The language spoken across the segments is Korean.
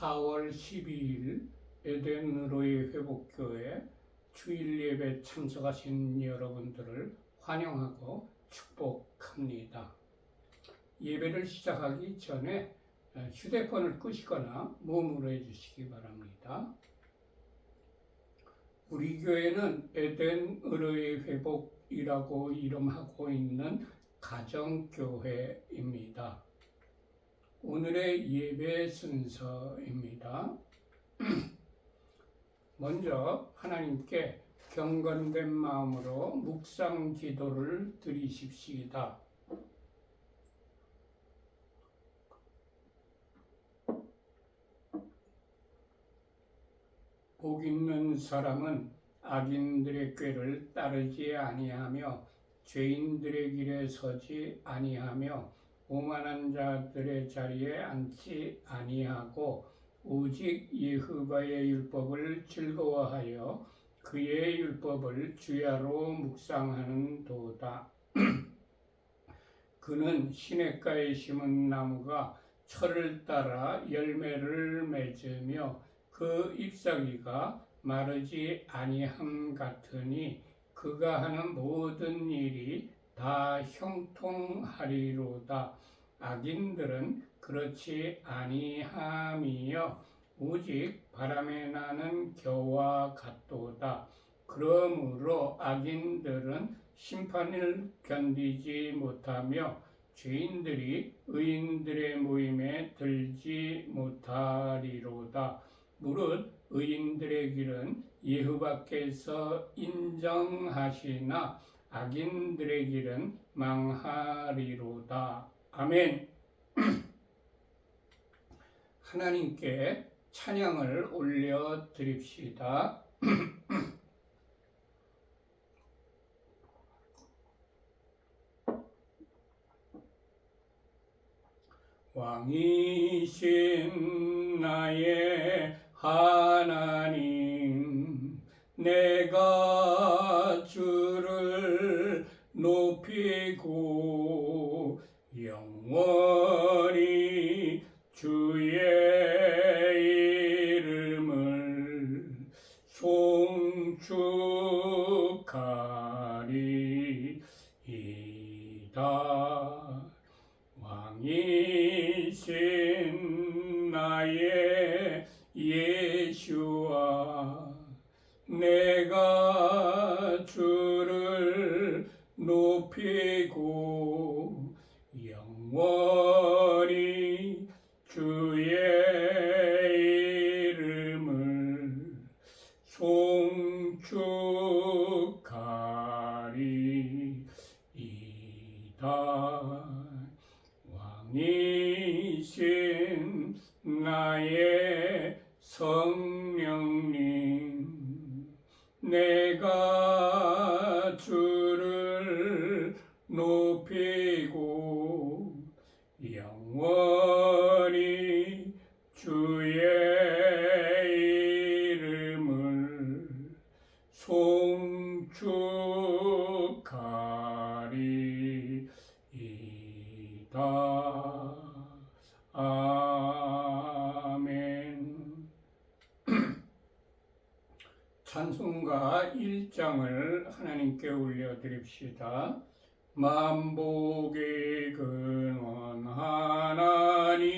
4월 12일 에덴으로의 회복교회 주일 예배 참석하신 여러분들을 환영하고 축복합니다. 예배를 시작하기 전에 휴대폰을 끄시거나 무음으로 해주시기 바랍니다. 우리 교회는 에덴으로의 회복이라고 이름하고 있는 가정교회입니다. 오늘의 예배 순서입니다. 먼저 하나님께 경건된 마음으로 묵상 기도를 드리십시다. 복 있는 사람은 악인들의 꾀를 따르지 아니하며 죄인들의 길에 서지 아니하며 오만한 자들의 자리에 앉지 아니하고 오직 여호와의 율법을 즐거워하여 그의 율법을 주야로 묵상하는도다. 그는 시냇가에 심은 나무가 철을 따라 열매를 맺으며 그 잎사귀가 마르지 아니함 같으니 그가 하는 모든 일이 다 형통하리로다. 악인들은 그렇지 아니함이여 오직 바람에 나는 겨와 같도다. 그러므로 악인들은 심판을 견디지 못하며 죄인들이 의인들의 모임에 들지 못하리로다. 무릇 의인들의 길은 여호와께서 인정하시나 악인들의 길은 망하리로다. 아멘. 하나님께 찬양을 올려드립시다. 왕이신 나의 하나님, 내가 주를 높이고 영원히 주의 이름을 송축하리이다. 왕이신 나의 예수와 내가 주를 높이고 영원히 주의 이름을 송축하리이다. 왕이신 나의 성령님, 내가 주를 높이고 영원히 주의 이름을 송축하리이다. 아멘. 찬송가 1장을 하나님께 올려드립시다. 만복의 근원 하나님,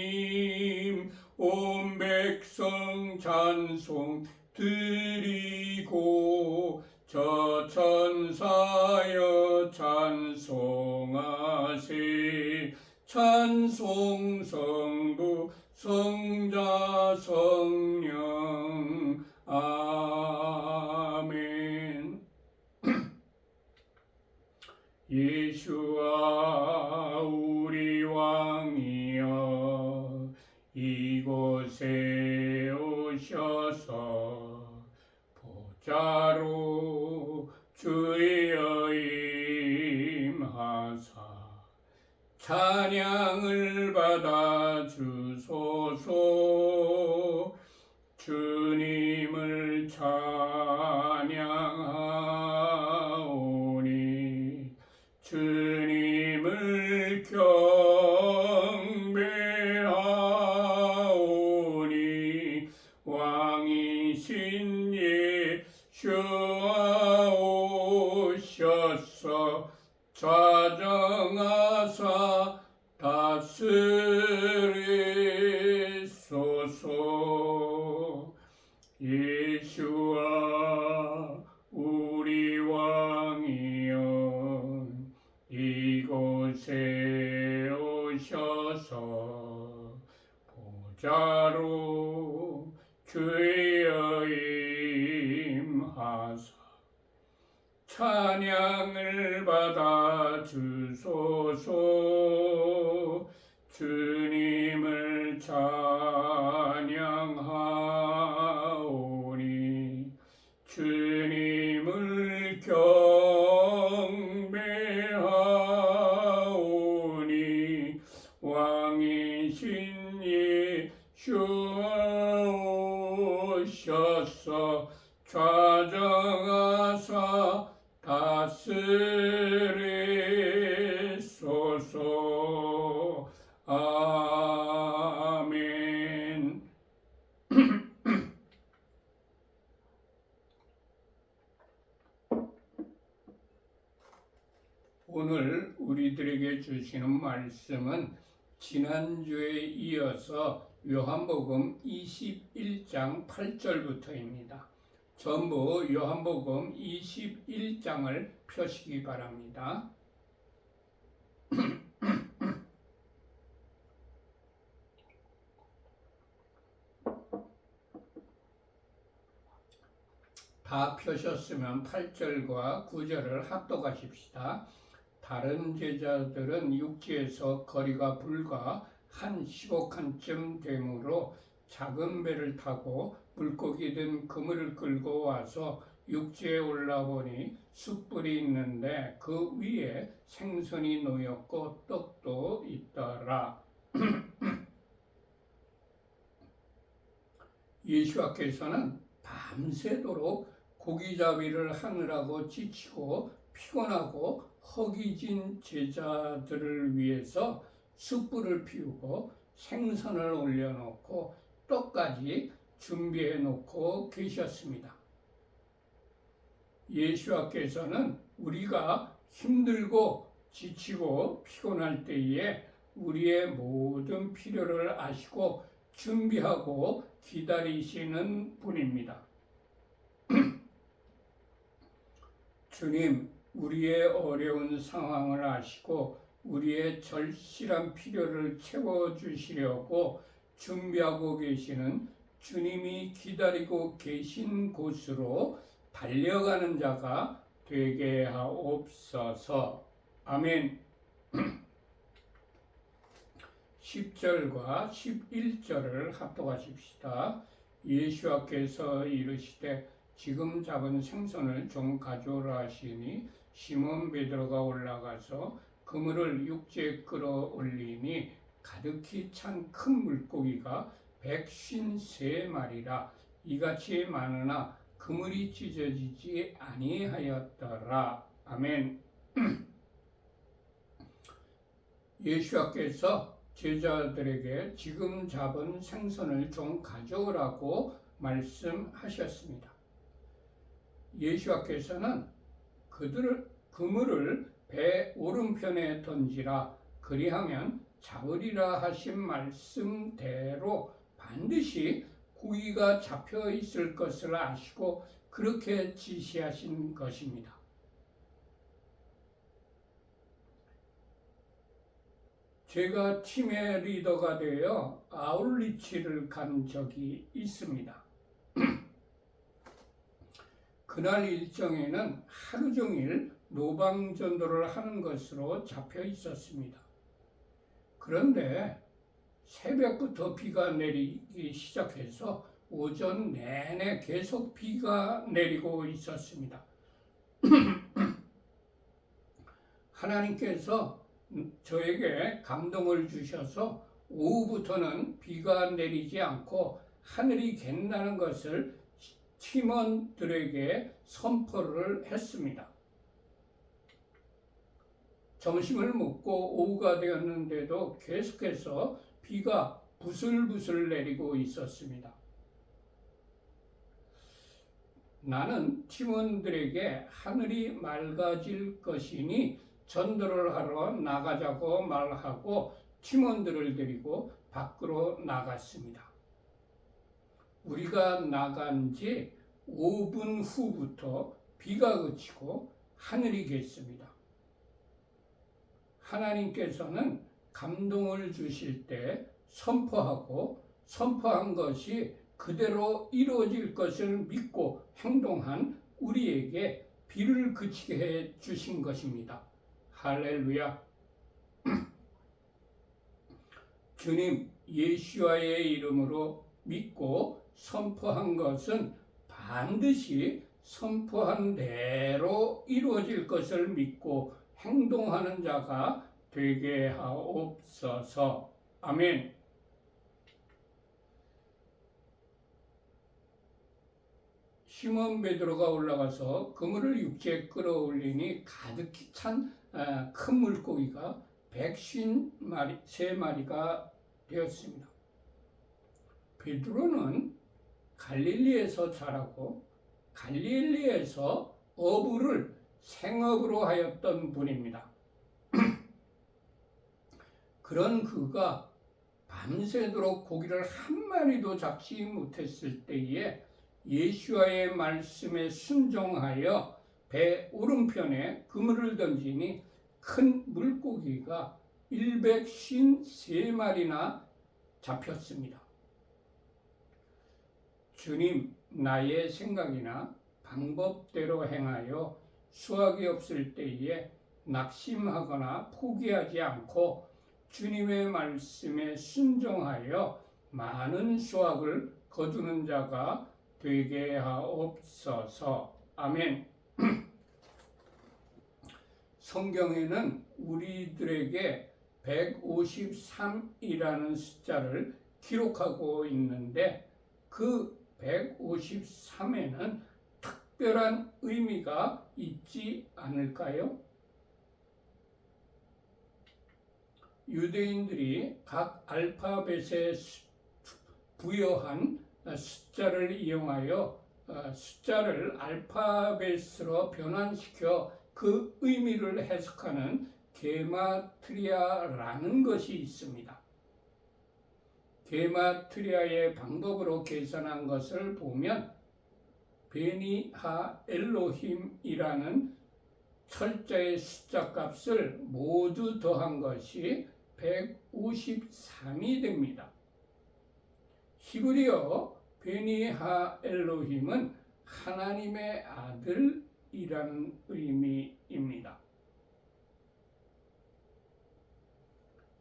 온 백성 찬송 드리고 저 천사여 찬송하세. 찬송 성부 성자 성령 아멘. 예수와 우리 왕이여 이곳에 오셔서 보좌로 주여 임하사 찬양을 받아 주소서. 주님을 찬양하오니 주님을 경배하오니 좌정하사 다스리소서. 예수와 우리 왕이여 이곳에 오셔서 보좌로 주여 임하사 찬양을 받아 주소서. 주님을 찬양하오니 주님을 경배하오니 왕이신 예수가 오셔서 좌정하사 다스리소서. 아멘. 오늘 우리들에게 주시는 말씀은 지난주에 이어서 요한복음 21장 8절부터입니다. 전부 요한복음 21장을 펴시기 바랍니다. 다 펴셨으면 8절과 9절을 합독하십시다. 다른 제자들은 육지에서 거리가 불과 한 15칸쯤 되므로 작은 배를 타고 물고기 든 그물을 끌고 와서 육지에 올라보니 숯불이 있는데 그 위에 생선이 놓였고 떡도 있더라. 예수께서는 밤새도록 고기잡이를 하느라고 지치고 피곤하고 허기진 제자들을 위해서 숯불을 피우고 생선을 올려놓고 떡까지 준비해 놓고 계셨습니다. 예수께서는 우리가 힘들고 지치고 피곤할 때에 우리의 모든 필요를 아시고 준비하고 기다리시는 분입니다. 주님, 우리의 어려운 상황을 아시고 우리의 절실한 필요를 채워주시려고 준비하고 계시는 주님이 기다리고 계신 곳으로 달려가는 자가 되게 하옵소서. 아멘. 10절과 11절을 합독하십시다. 예수께서 이르시되 지금 잡은 생선을 좀 가져오라 하시니 시몬 베드로가 올라가서 그물을 육지에 끌어올리니 가득히 찬 큰 물고기가 153마리라. 이같이 많으나 그물이 찢어지지 아니하였더라. 아멘. 예수께서 제자들에게 지금 잡은 생선을 좀 가져오라고 말씀하셨습니다. 예수께서는 그물을 배 오른편에 던지라 그리하면 잡으리라 하신 말씀대로 반드시 고기가 잡혀 있을 것을 아시고 그렇게 지시하신 것입니다. 제가 팀의 리더가 되어 아울리치를 간 적이 있습니다. 그날 일정에는 하루 종일 노방전도를 하는 것으로 잡혀 있었습니다. 그런데 새벽부터 비가 내리기 시작해서 오전 내내 계속 비가 내리고 있었습니다. 하나님께서 저에게 감동을 주셔서 오후부터는 비가 내리지 않고 하늘이 갠다는 것을 팀원들에게 선포를 했습니다. 점심을 먹고 오후가 되었는데도 계속해서 비가 부슬부슬 내리고 있었습니다. 나는 팀원들에게 하늘이 맑아질 것이니 전도를 하러 나가자고 말하고 팀원들을 데리고 밖으로 나갔습니다. 우리가 나간 지 5분 후부터 비가 그치고 하늘이 갰습니다. 하나님께서는 감동을 주실 때 선포하고 선포한 것이 그대로 이루어질 것을 믿고 행동한 우리에게 비를 그치게 해 주신 것입니다. 할렐루야. 주님 예수와의 이름으로 믿고 선포한 것은 반드시 선포한 대로 이루어질 것을 믿고 행동하는 자가 되게 하옵소서. 아멘. 시몬 베드로가 올라가서 그물을 육지에 끌어올리니 가득히 찬 큰 물고기가 153마리가 되었습니다. 베드로는 갈릴리에서 자라고 갈릴리에서 어부를 생업으로 하였던 분입니다. 그런 그가 밤새도록 고기를 한 마리도 잡지 못했을 때에 예수와의 말씀에 순종하여 배 오른편에 그물을 던지니 큰 물고기가 153마리나 잡혔습니다. 주님, 나의 생각이나 방법대로 행하여 수확이 없을 때에 낙심하거나 포기하지 않고 주님의 말씀에 순종하여 많은 수확을 거두는 자가 되게 하옵소서. 아멘. 성경에는 우리들에게 153이라는 숫자를 기록하고 있는데 그 153에는 특별한 의미가 있지 않을까요? 유대인들이 각 알파벳에 부여한 숫자를 이용하여 숫자를 알파벳으로 변환시켜 그 의미를 해석하는 게마트리아라는 것이 있습니다. 게마트리아의 방법으로 계산한 것을 보면 베니하 엘로힘이라는 철자의 숫자 값을 모두 더한 것이 153이 됩니다. 히브리어 베니하 엘로힘은 하나님의 아들이라는 의미입니다.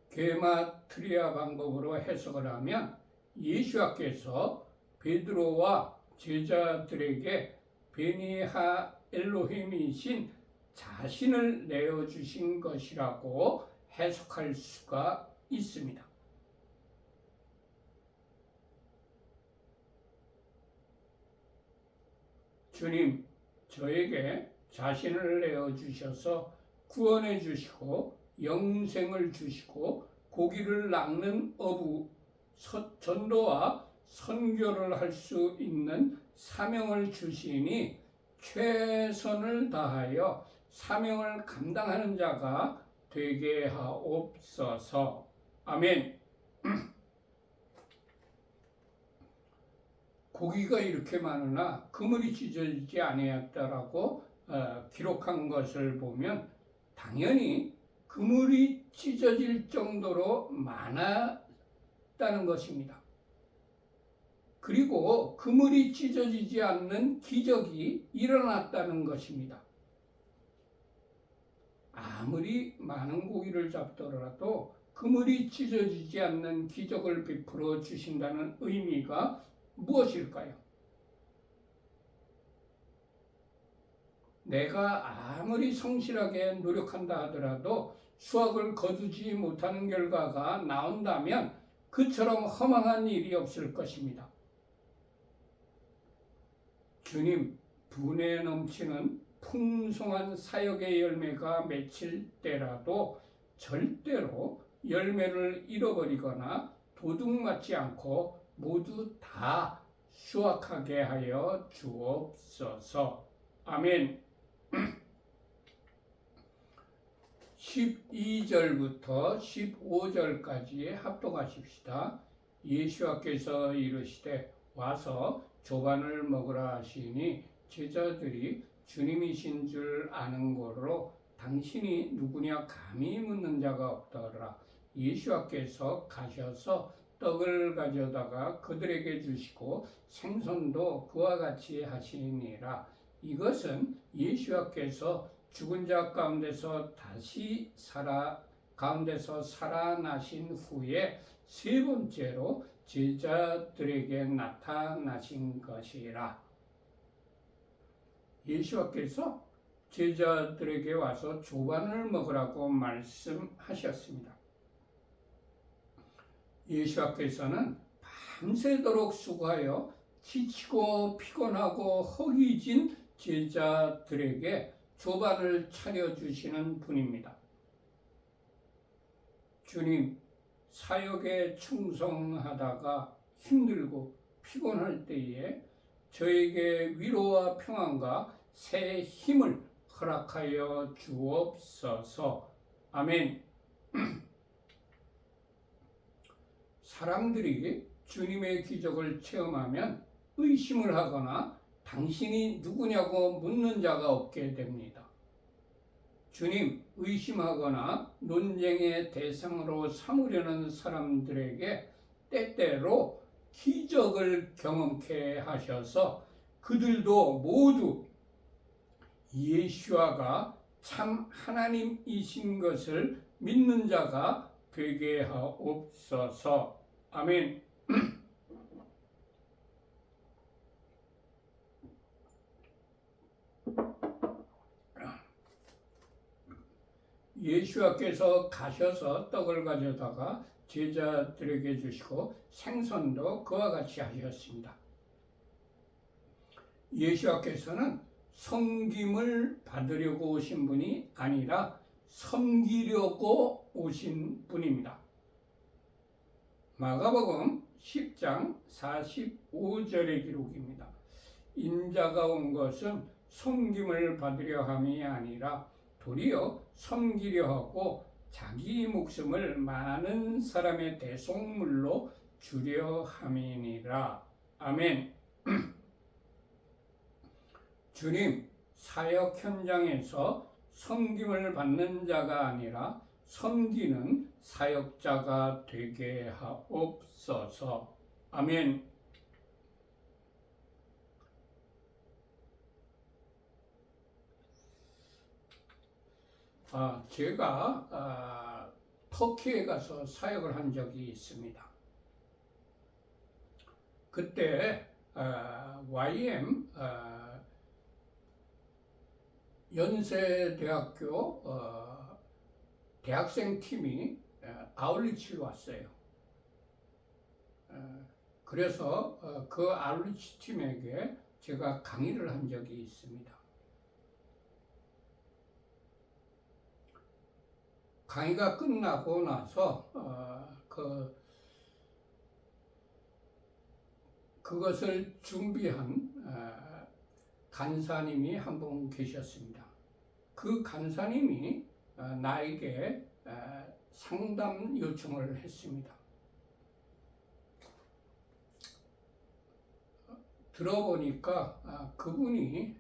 게마트리아 방법으로 해석을 하면 예수께서 베드로와 제자들에게 베니하 엘로힘이신 자신을 내어주신 것이라고 해석할 수가 있습니다. 주님, 저에게 자신을 내어주셔서 구원해 주시고 영생을 주시고 고기를 낚는 어부, 전도와 선교를 할 수 있는 사명을 주시니 최선을 다하여 사명을 감당하는 자가 되게 하옵소서. 아멘. 고기가 이렇게 많으나 그물이 찢어지지 아니하였다라고 기록한 것을 보면 당연히 그물이 찢어질 정도로 많았다는 것입니다. 그리고 그물이 찢어지지 않는 기적이 일어났다는 것입니다. 아무리 많은 고기를 잡더라도 그물이 찢어지지 않는 기적을 베풀어 주신다는 의미가 무엇일까요? 내가 아무리 성실하게 노력한다 하더라도 수확을 거두지 못하는 결과가 나온다면 그처럼 허망한 일이 없을 것입니다. 주님, 분에 넘치는 풍성한 사역의 열매가 맺힐 때라도 절대로 열매를 잃어버리거나 도둑맞지 않고 모두 다 수확하게 하여 주옵소서. 아멘. 12절부터 15절까지 합독하십시다. 예수께서 이르시되 와서 조반을 먹으라 하시니 제자들이 주님이신 줄 아는 고로 당신이 누구냐 감히 묻는 자가 없더라. 예수께서 가셔서 떡을 가져다가 그들에게 주시고 생선도 그와 같이 하시니라. 이것은 예수께서 죽은 자 가운데서 살아나신 후에 세 번째로 제자들에게 나타나신 것이라. 예수께서 제자들에게 와서 조반을 먹으라고 말씀하셨습니다. 예수께서는 밤새도록 수고하여 지치고 피곤하고 허기진 제자들에게 조반을 차려주시는 분입니다. 주님, 사역에 충성하다가 힘들고 피곤할 때에 저에게 위로와 평안과 새 힘을 허락하여 주옵소서. 아멘. 사람들이 주님의 기적을 체험하면 의심을 하거나 당신이 누구냐고 묻는 자가 없게 됩니다. 주님, 의심하거나 논쟁의 대상으로 삼으려는 사람들에게 때때로 기적을 경험케 하셔서 그들도 모두 예수아가 참 하나님이신 것을 믿는 자가 되게 하옵소서. 아멘. 예수께서 가셔서 떡을 가져다가 제자들에게 주시고 생선도 그와 같이 하셨습니다. 예수께서는 섬김을 받으려고 오신 분이 아니라 섬기려고 오신 분입니다. 마가복음 10장 45절의 기록입니다. 인자가 온 것은 섬김을 받으려 함이 아니라 도리어 섬기려 하고 자기 목숨을 많은 사람의 대속물로 주려 함이니라. 아멘. 주님, 사역 현장에서 섬김을 받는 자가 아니라 섬기는 사역자가 되게 하옵소서. 아멘. 제가 터키에 가서 사역을 한 적이 있습니다. 그때 YM 연세대학교 대학생 팀이 아울리치로 왔어요. 그래서 그 아울리치 팀에게 제가 강의를 한 적이 있습니다. 강의가 끝나고 나서 그것을 준비한 간사님이 한 분 계셨습니다. 그 간사님이 나에게 상담 요청을 했습니다. 들어보니까 그분이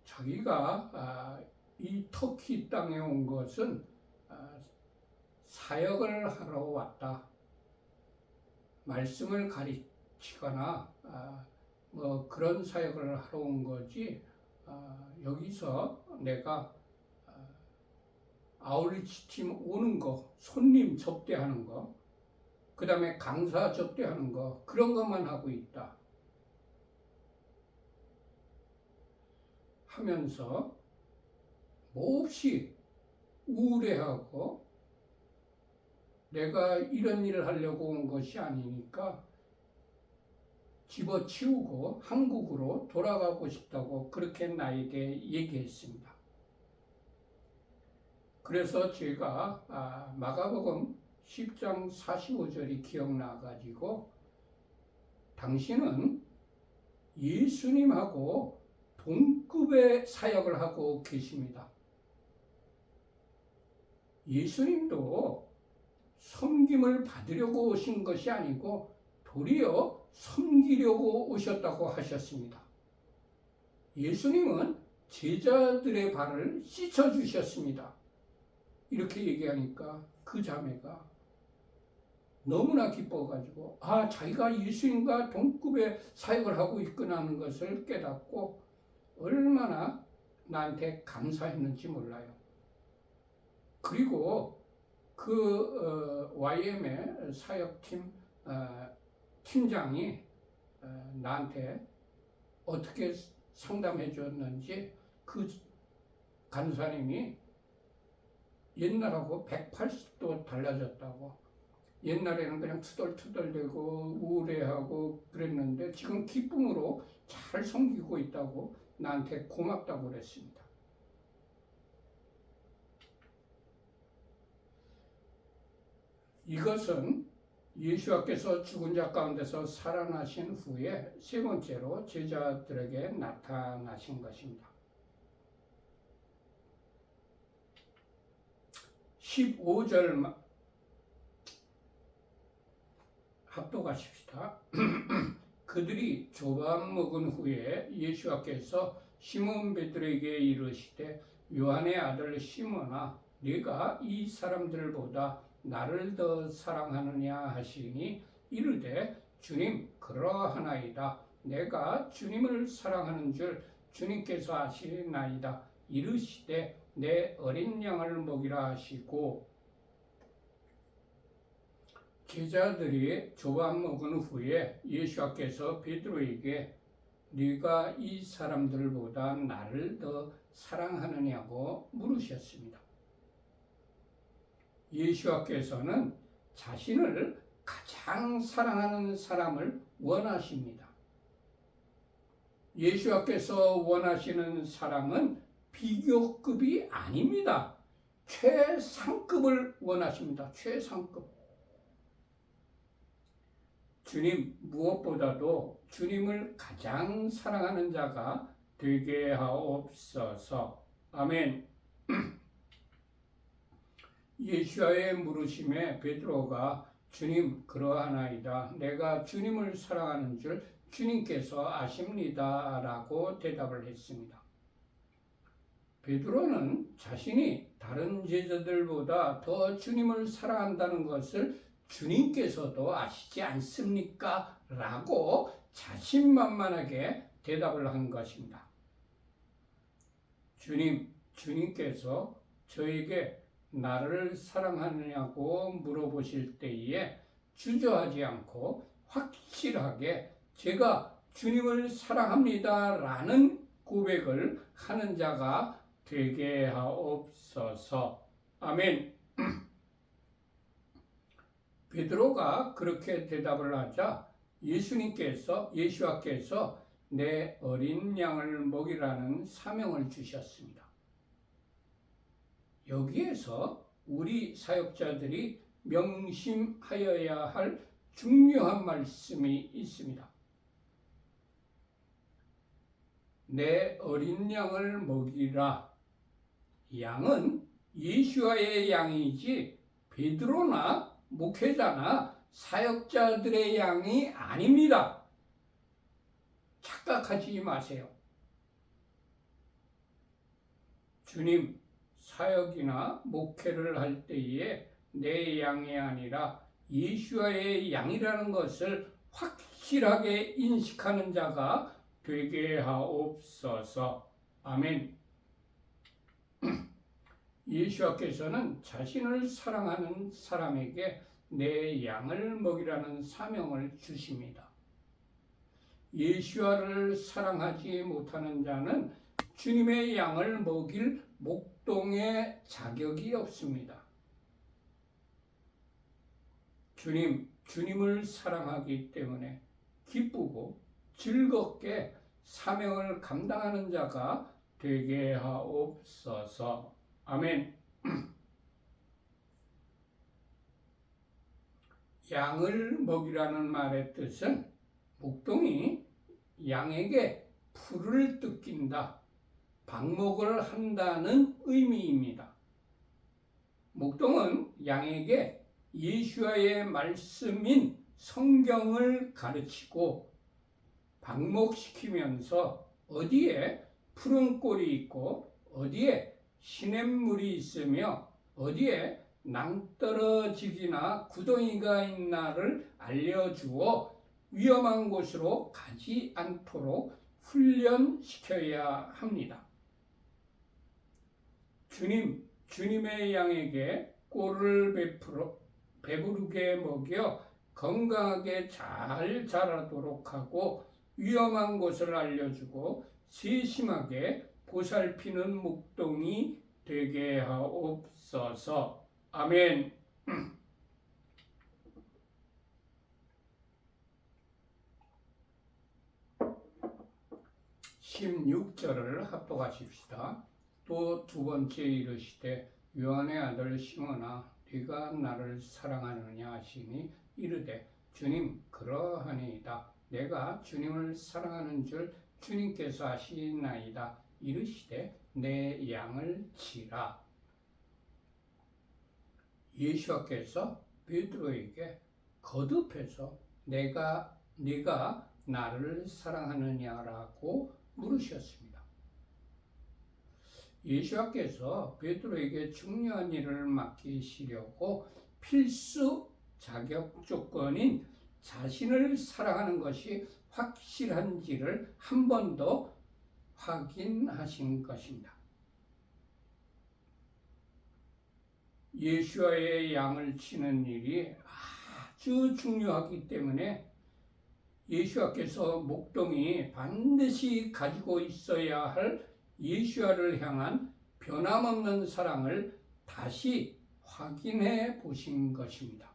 자기가 이 터키 땅에 온 것은 사역을 하러 왔다. 말씀을 가르치거나 뭐 그런 사역을 하러 온 거지 여기서 내가 아울리치 팀 오는 거, 손님 접대하는 거, 그 다음에 강사 접대하는 거, 그런 것만 하고 있다 하면서 몹시 우울해하고 내가 이런 일을 하려고 온 것이 아니니까 집어치우고 한국으로 돌아가고 싶다고 그렇게 나에게 얘기했습니다. 그래서 제가 마가복음 10장 45절이 기억나가지고 당신은 예수님하고 동급의 사역을 하고 계십니다. 예수님도 섬김을 받으려고 오신 것이 아니고 도리어 섬기려고 오셨다고 하셨습니다. 예수님은 제자들의 발을 씻어주셨습니다. 이렇게 얘기하니까 그 자매가 너무나 기뻐가지고 자기가 예수님과 동급의 사역을 하고 있구나 하는 것을 깨닫고 얼마나 나한테 감사했는지 몰라요. 그리고 그 YM의 사역팀 팀장이 나한테 어떻게 상담해 줬는지 그 간사님이 옛날하고 180도 달라졌다고. 옛날에는 그냥 투덜투덜대고 우울해하고 그랬는데 지금 기쁨으로 잘 섬기고 있다고 나한테 고맙다고 그랬습니다. 이것은 예수께서 죽은 자 가운데서 살아나신 후에 세 번째로 제자들에게 나타나신 것입니다. 15절 합독하십시다. 그들이 조반 먹은 후에 예수께서 시몬 베드로에게 이르시되 요한의 아들 시몬아 네가 이 사람들보다 나를 더 사랑하느냐 하시니 이르되 주님 그러하나이다. 내가 주님을 사랑하는 줄 주님께서 아시나이다. 이르시되 내 어린 양을 먹이라 하시고 제자들이 조반 먹은 후에 예수께서 베드로에게 네가 이 사람들보다 나를 더 사랑하느냐고 물으셨습니다. 예수께서는 자신을 가장 사랑하는 사람을 원하십니다. 예수께서 원하시는 사람은 비교급이 아닙니다. 최상급을 원하십니다. 최상급. 주님 무엇보다도 주님을 가장 사랑하는 자가 되게 하옵소서. 아멘. 예수의 물으심에 베드로가 주님 그러하나이다. 내가 주님을 사랑하는 줄 주님께서 아십니다. 라고 대답을 했습니다. 베드로는 자신이 다른 제자들보다 더 주님을 사랑한다는 것을 주님께서도 아시지 않습니까? 라고 자신만만하게 대답을 한 것입니다. 주님께서 저에게 나를 사랑하느냐고 물어보실 때에 주저하지 않고 확실하게 제가 주님을 사랑합니다 라는 고백을 하는 자가 되게 하옵소서. 아멘. 베드로가 그렇게 대답을 하자 예수께서 내 어린 양을 먹이라는 사명을 주셨습니다. 여기에서 우리 사역자들이 명심하여야 할 중요한 말씀이 있습니다. 내 어린 양을 먹이라. 양은 예수와의 양이지 베드로나 목회자나 사역자들의 양이 아닙니다. 착각하지 마세요. 주님 사역이나 목회를 할 때에 내 양이 아니라 예수와의 양이라는 것을 확실하게 인식하는 자가 되게 하옵소서. 아멘. 예수께서는 자신을 사랑하는 사람에게 내 양을 먹이라는 사명을 주십니다. 예수와를 사랑하지 못하는 자는 주님의 양을 먹일 목동의 자격이 없습니다. 주님을 사랑하기 때문에 기쁘고 즐겁게 사명을 감당하는 자가 되게 하옵소서. 아멘. 양을 먹이라는 말의 뜻은 목동이 양에게 풀을 뜯긴다, 방목을 한다는 의미입니다. 목동은 양에게 예수와의 말씀인 성경을 가르치고 방목시키면서 어디에 푸른 꼴이 있고 어디에 시냇물이 있으며 어디에 낭떠러지기나 구덩이가 있나를 알려주어 위험한 곳으로 가지 않도록 훈련시켜야 합니다. 주님의 양에게 꼴을 배부르게 먹여 건강하게 잘 자라도록 하고 위험한 곳을 알려주고 세심하게 보살피는 목동이 되게 하옵소서. 아멘. 16절을 합독하십시다. 또 두 번째 이르시되 요한의 아들 시몬아 네가 나를 사랑하느냐 하시니 이르되 주님 그러하니이다. 내가 주님을 사랑하는 줄 주님께서 아시나이다. 이르시되 내 양을 치라. 예수께서 베드로에게 거듭해서 네가 나를 사랑하느냐라고 물으셨습니다. 예수께서 베드로에게 중요한 일을 맡기시려고 필수 자격 조건인 자신을 사랑하는 것이 확실한지를 한 번 더 확인하신 것입니다. 예수와의 양을 치는 일이 아주 중요하기 때문에 예수께서 목동이 반드시 가지고 있어야 할 예수와를 향한 변함없는 사랑을 다시 확인해 보신 것입니다.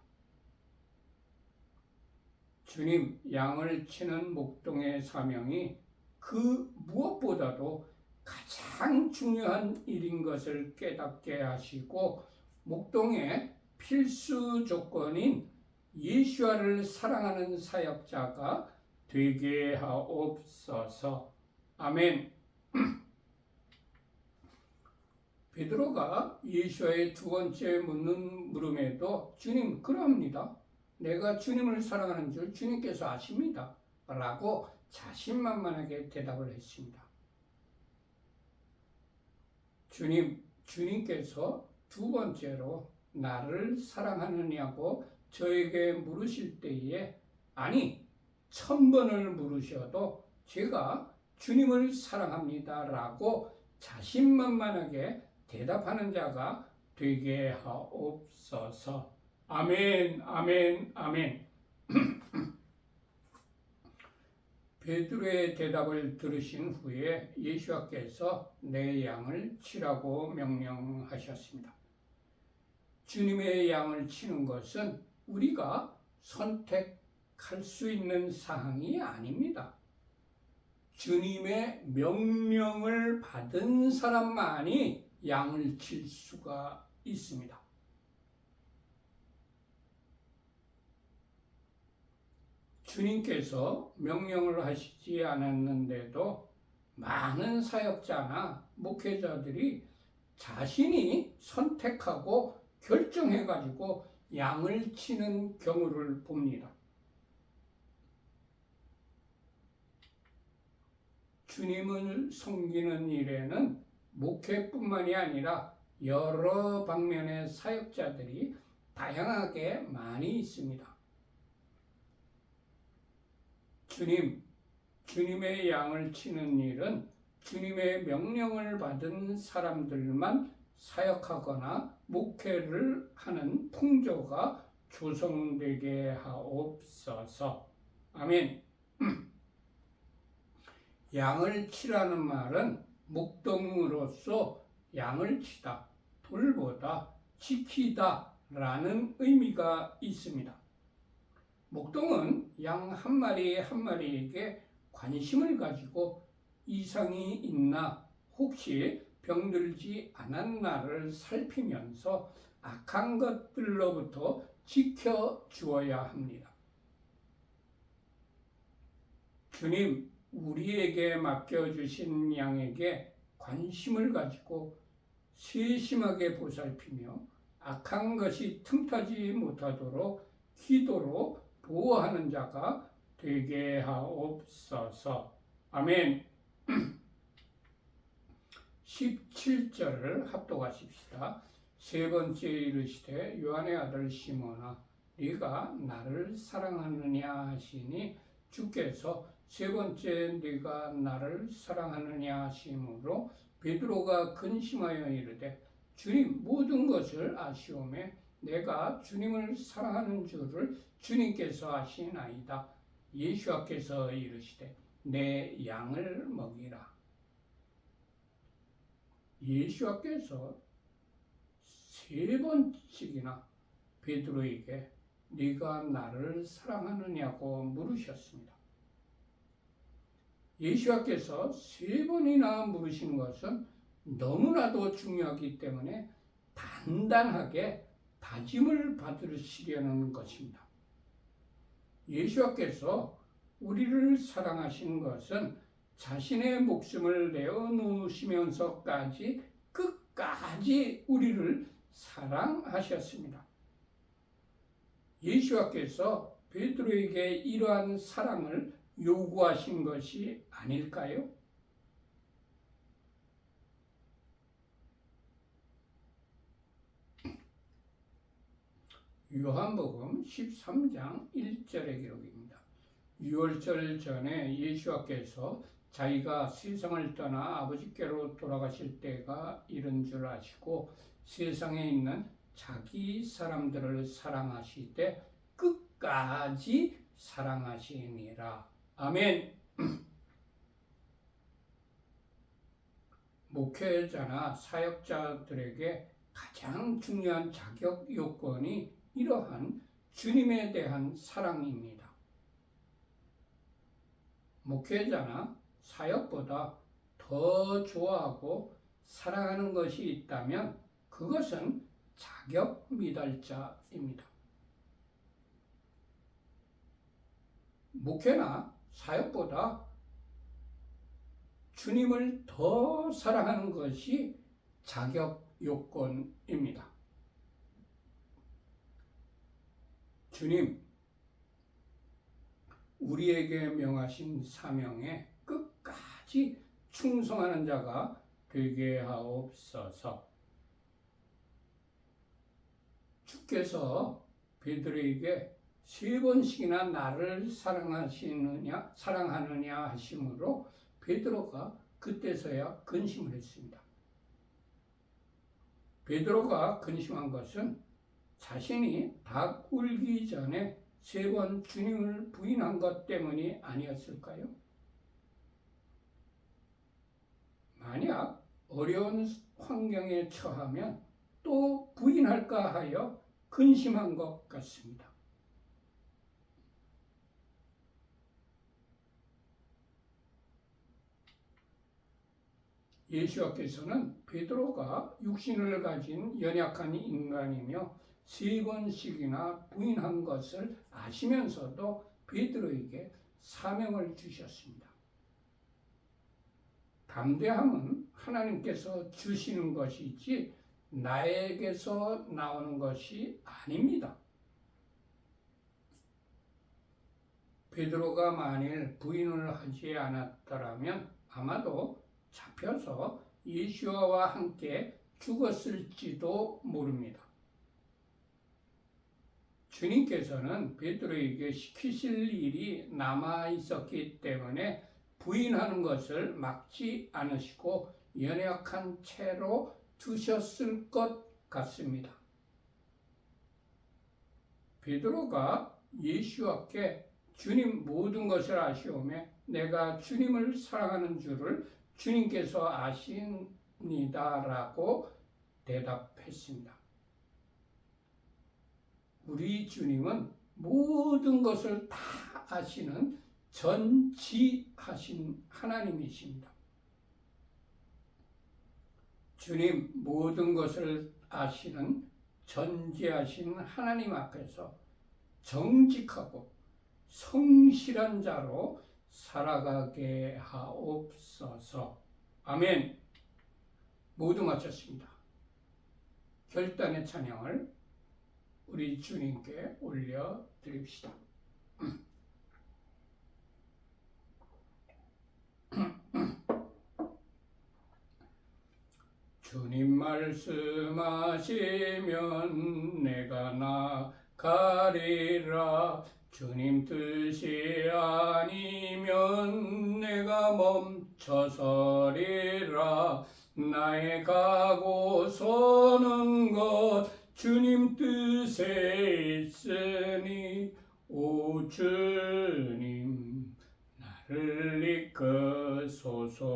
주님, 양을 치는 목동의 사명이 그 무엇보다도 가장 중요한 일인 것을 깨닫게 하시고 목동의 필수 조건인 예수와를 사랑하는 사역자가 되게 하옵소서. 아멘. 베드로가 예수와의 두 번째 물음에도 주님 그러합니다. 내가 주님을 사랑하는 줄 주님께서 아십니다. 라고 자신만만하게 대답을 했습니다. 주님께서 두 번째로 나를 사랑하느냐고 저에게 물으실 때에 아니 1000번을 물으셔도 제가 주님을 사랑합니다 라고 자신만만하게 대답하는 자가 되게 하옵소서. 아멘, 아멘, 아멘. 베드로의 대답을 들으신 후에 예수께서 내 양을 치라고 명령하셨습니다. 주님의 양을 치는 것은 우리가 선택할 수 있는 사항이 아닙니다. 주님의 명령을 받은 사람만이 양을 칠 수가 있습니다. 주님께서 명령을 하시지 않았는데도 많은 사역자나 목회자들이 자신이 선택하고 결정해가지고 양을 치는 경우를 봅니다. 주님을 섬기는 일에는 목회뿐만이 아니라 여러 방면의 사역자들이 다양하게 많이 있습니다. 주님의 양을 치는 일은 주님의 명령을 받은 사람들만 사역하거나 목회를 하는 풍조가 조성되게 하옵소서. 아멘. 양을 치라는 말은 목동으로서 양을 치다, 돌보다, 지키다 라는 의미가 있습니다. 목동은 양 한 마리 한 마리에게 관심을 가지고 이상이 있나 혹시 병들지 않았나를 살피면서 악한 것들로부터 지켜주어야 합니다. 주님, 우리에게 맡겨주신 양에게 관심을 가지고 세심하게 보살피며 악한 것이 틈타지 못하도록 기도로 보호하는 자가 되게 하옵소서. 아멘. 17절을 합독하십시다. 세 번째 이르시되 요한의 아들 시몬아 네가 나를 사랑하느냐 하시니 주께서 세 번째 네가 나를 사랑하느냐 하심으로 베드로가 근심하여 이르되 주님 모든 것을 아시오매 내가 주님을 사랑하는 줄을 주님께서 아시나이다. 예수께서 이르시되 내 양을 먹이라. 예수께서 세 번씩이나 베드로에게 네가 나를 사랑하느냐고 물으셨습니다. 예수께서 세 번이나 물으신 것은 너무나도 중요하기 때문에 단단하게 다짐을 받으시려는 것입니다. 예수께서 우리를 사랑하신 것은 자신의 목숨을 내어놓으시면서까지 끝까지 우리를 사랑하셨습니다. 예수께서 베드로에게 이러한 사랑을 요구하신 것이 아닐까요? 요한복음 13장 1절의 기록입니다. 유월절 전에 예수께서 자기가 세상을 떠나 아버지께로 돌아가실 때가 이른 줄 아시고 세상에 있는 자기 사람들을 사랑하시되 끝까지 사랑하시니라. 아멘. 목회자나 사역자들에게 가장 중요한 자격 요건이 이러한 주님에 대한 사랑입니다. 목회자나 사역보다 더 좋아하고 사랑하는 것이 있다면 그것은 자격 미달자입니다. 목회나 사역보다 주님을 더 사랑하는 것이 자격 요건입니다. 주님, 우리에게 명하신 사명에 끝까지 충성하는 자가 되게 하옵소서. 주께서 베드로에게 세 번씩이나 나를 사랑하느냐 하심으로 베드로가 그때서야 근심을 했습니다. 베드로가 근심한 것은 자신이 닭 울기 전에 세 번 주님을 부인한 것 때문이 아니었을까요? 만약 어려운 환경에 처하면 또 부인할까 하여 근심한 것 같습니다. 예수께서는 베드로가 육신을 가진 연약한 인간이며 세 번씩이나 부인한 것을 아시면서도 베드로에게 사명을 주셨습니다. 담대함은 하나님께서 주시는 것이지 나에게서 나오는 것이 아닙니다. 베드로가 만일 부인을 하지 않았더라면 아마도 잡혀서 예수와 함께 죽었을지도 모릅니다. 주님께서는 베드로에게 시키실 일이 남아 있었기 때문에 부인하는 것을 막지 않으시고 연약한 채로 두셨을 것 같습니다. 베드로가 예수께 주님 모든 것을 아시오매 내가 주님을 사랑하는 줄을 주님께서 아십니다라고 대답했습니다. 우리 주님은 모든 것을 다 아시는 전지하신 하나님이십니다. 주님 모든 것을 아시는 전지하신 하나님 앞에서 정직하고 성실한 자로 살아가게 하옵소서. 아멘. 모두 마쳤습니다. 결단의 찬양을 우리 주님께 올려드립시다. 주님 말씀하시면 내가 나가리라. 주님 뜻이 아니면 내가 멈춰서리라. 나의 가고 서는 것 주님 뜻에 있으니 오 주님 나를 이끄소서.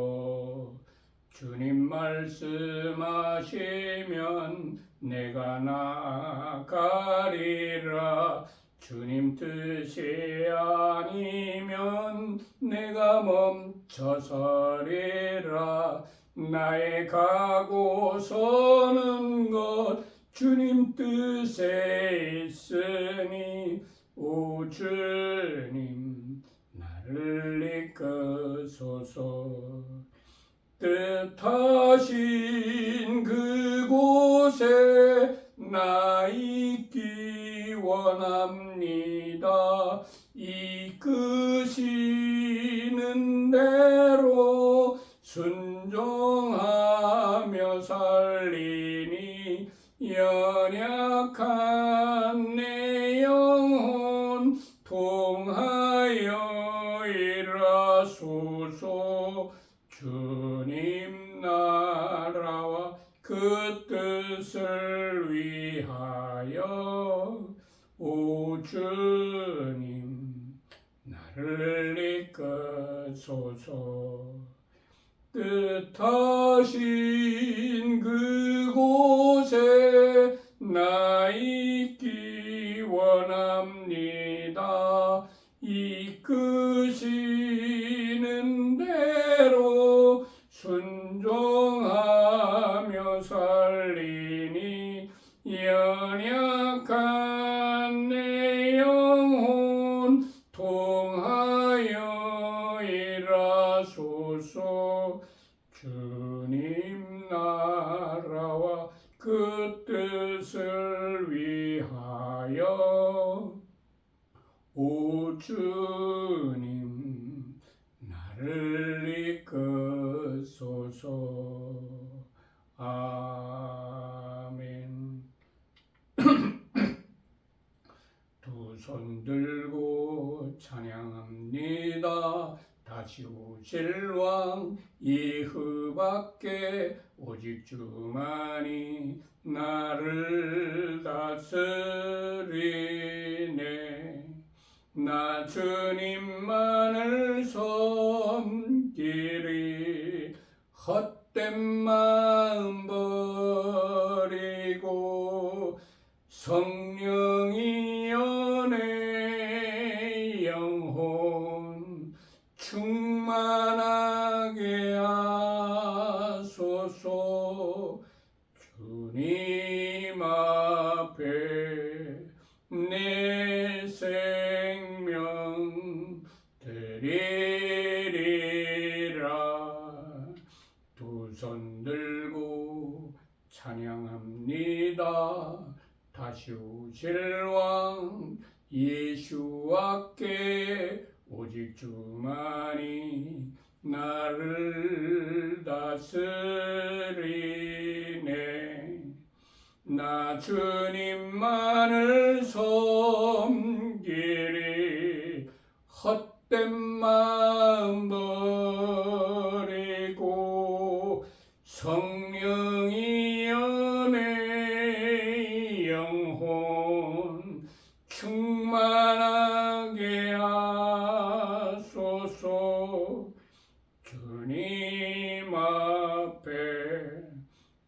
주님 말씀하시면 내가 나가리라. 주님 뜻이 아니면 내가 멈춰서리라. 나의 가고 서는 것 주님 뜻에 있으니 오 주님 나를 이끄소서. 뜻하신 그곳에 나 있기 원합니다. 이끄시는 대로 순종하며 살리니 연약한 내 영혼 통하여 일하소서. 주님 나라와 그 뜻을 위하여 오 주님 나를 이끄소서. 뜻하신 그곳에 나 있기 원합니다. 이끄시는 대로 순종하며 살리니 연약한 내 영혼 통하여 일하소서. 주님 나라와 그 뜻을 위하여 오 주님 나를 이끄소서. 아멘. 두 손 들고 찬양합니다. 다시 오실 왕 예수밖에 오직 주만이 나를 다스리네. 나 주님만을 섬기리. 헛된 마음 버리고 성령이 연애 영혼 충만하게 하소서. 주님 앞에 내 생명 드리리라. 두 손 들고 찬양합니다. 다시 오실 왕 예수와께 오직 주만이 나를 다스리네. 나 주님만을 섬기리. 헛된 마음 버리고 성령이 연애 영혼 충만하게 하소서. 주님 앞에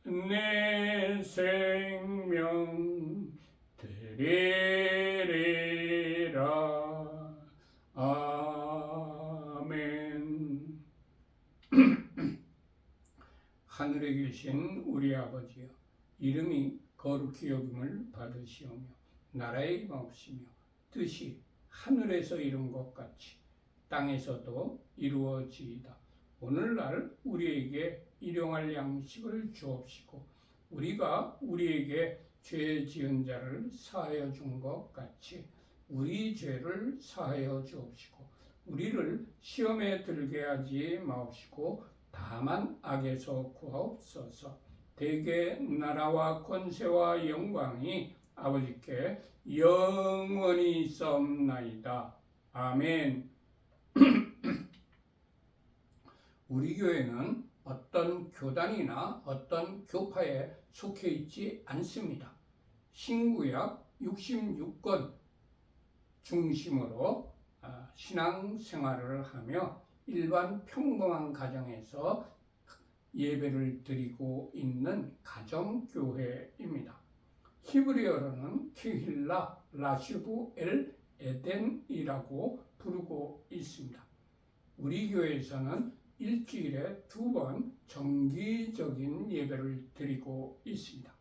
내 생명 드리리라. 아멘. 하늘에 계신 우리 아버지여, 이름이 거룩히 여김을 받으시오며 나라의 임하옵시며 뜻이 하늘에서 이룬 것 같이 땅에서도 이루어지이다. 오늘날 우리에게 일용할 양식을 주옵시고 우리가 우리에게 죄 지은 자를 사하여 준 것 같이 우리 죄를 사하여 주옵시고 우리를 시험에 들게 하지 마옵시고 다만 악에서 구하옵소서. 대개 나라와 권세와 영광이 아버지께 영원히 있사옵나이다. 아멘. 우리 교회는 어떤 교단이나 어떤 교파에 속해 있지 않습니다. 신구약 66권 중심으로 신앙생활을 하며 일반 평범한 가정에서 예배를 드리고 있는 가정교회입니다. 히브리어로는 키힐라 라슈브 엘 에덴이라고 부르고 있습니다. 우리 교회에서는 일주일에 2번 정기적인 예배를 드리고 있습니다.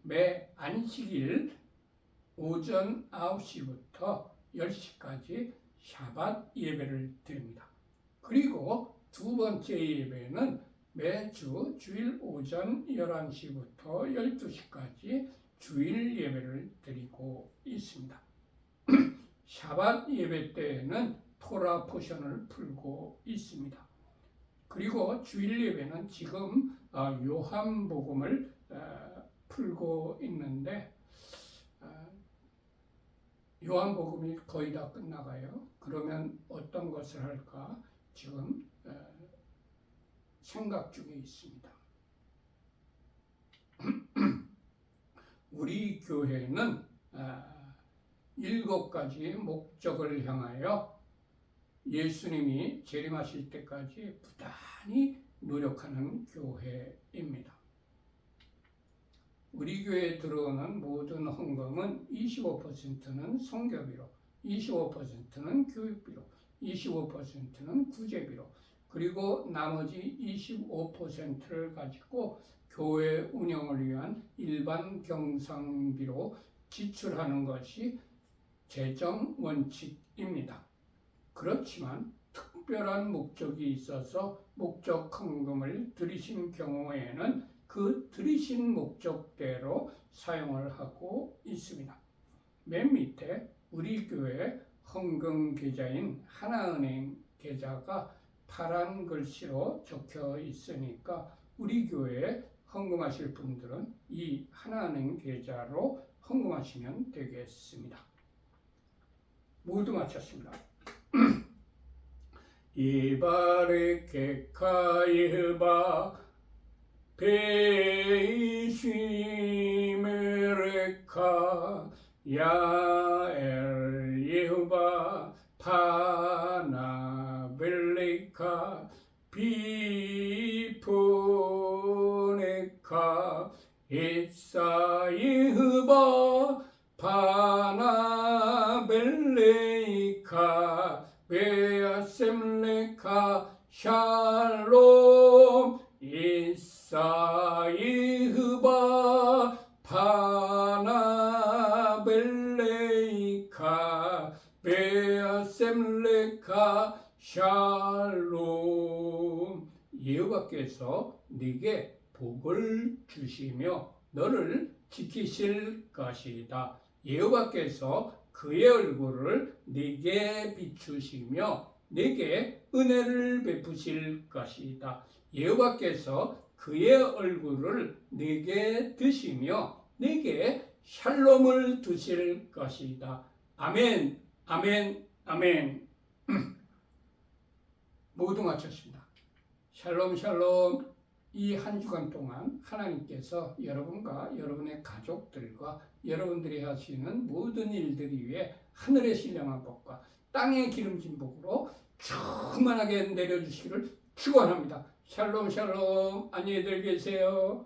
매 안식일 오전 9시부터 10시까지 샤밧 예배를 드립니다. 그리고 두 번째 예배는 매주 주일 오전 11시부터 12시까지 주일 예배를 드리고 있습니다. 샤밧 예배 때에는 토라 포션을 풀고 있습니다. 그리고 주일 예배는 지금 요한복음을 풀고 있는데 요한복음이 거의 다 끝나가요. 그러면 어떤 것을 할까 지금 생각 중에 있습니다. 우리 교회는 7가지 목적을 향하여 예수님이 재림하실 때까지 부단히 노력하는 교회입니다. 우리 교회에 들어오는 모든 헌금은 25%는 선교비로, 25%는 교육비로, 25%는 구제비로, 그리고 나머지 25%를 가지고 교회 운영을 위한 일반 경상비로 지출하는 것이 재정 원칙입니다. 그렇지만 특별한 목적이 있어서 목적 헌금을 드리신 경우에는 그 드리신 목적대로 사용을 하고 있습니다. 맨 밑에 우리 교회 헌금 계좌인 하나은행 계좌가 파란 글씨로 적혀 있으니까 우리 교회에 헌금하실 분들은 이 하나은행 계좌로 헌금하시면 되겠습니다. 모두 마쳤습니다. 이바르케카 예바 베이시메레카 야엘 예후바 파나벨레카 비포네카 이사 예후바 파나벨레카 베아셈레카 샬롬 이사이흐바 파나벨레이카 베아셈레카 샬롬. 여호와께서 네게 복을 주시며 너를 지키실 것이다. 여호와께서 그의 얼굴을 네게 비추시며 네게 은혜를 베푸실 것이다. 여호와께서 그의 얼굴을 네게 드시며 네게 샬롬을 두실 것이다. 아멘, 아멘, 아멘. 모두 마쳤습니다. 샬롬, 샬롬. 이 한 주간 동안 하나님께서 여러분과 여러분의 가족들과 여러분들이 하시는 모든 일들 위해 하늘의 신령한 복과 땅의 기름진 복으로 충만하게 내려주시기를 축원합니다. 샬롬 샬롬. 안녕히들 계세요.